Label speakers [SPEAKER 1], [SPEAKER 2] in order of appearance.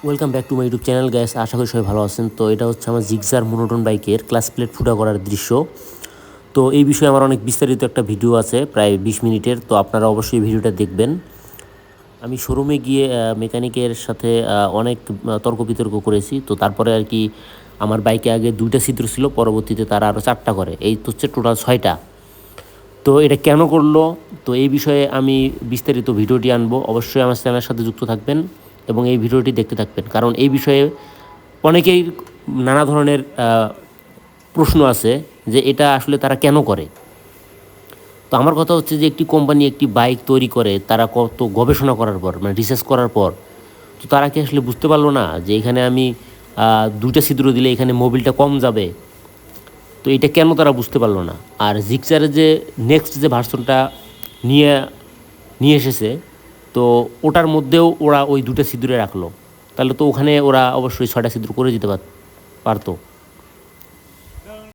[SPEAKER 1] Welcome back to my YouTube channel guys. আশা করি সবাই ভালো আছেন। তো এটা হচ্ছে আমার জিক্সার মোনোটোন বাইকের ক্লাস প্লেট ফুটা করার দৃশ্য। তো এই বিষয়ে আমার অনেক বিস্তারিত একটা ভিডিও আছে প্রায় 20 মিনিটের, তো আপনারা অবশ্যই ভিডিওটা দেখবেন। আমি শোরুমে গিয়ে মেকানিকের সাথে অনেক তর্ক বিতর্ক করেছি। তো তারপরে আর কি আমার বাইকে আগে 2টা ছিদ্র ছিল, পরবর্তীতে তারা আরও 4টা করে, এই তো হচ্ছে টোটাল 6টা। তো এটা কেন করলো, তো এই বিষয়ে আমি বিস্তারিত ভিডিওটি আনবো। অবশ্যই আমার চ্যানেলের সাথে যুক্ত থাকবেন এবং এই ভিডিওটি দেখতে থাকবেন, কারণ এই বিষয়ে অনেকেই নানা ধরনের প্রশ্ন আছে যে এটা আসলে তারা কেন করে। তো আমার কথা হচ্ছে যে একটি কোম্পানি একটি বাইক তৈরি করে, তারা কত গবেষণা করার পর, মানে রিসার্চ করার পর, তো তারা কি আসলে বুঝতে পারলো না যে এখানে আমি 2টা ছিদ্র দিলে এখানে মোবিলটা কম যাবে? তো এটা কেন তারা বুঝতে পারলো না? আর জিক্সারের যে নেক্সট যে ভার্সনটা নিয়ে নিয়ে এসেছে, তো ওটার মধ্যেও ওরা ওই 2টা ছিদ্রে রাখলো, তাহলে তো ওখানে ওরা অবশ্যই 6টা ছিদ্র করে দিতে পারতো।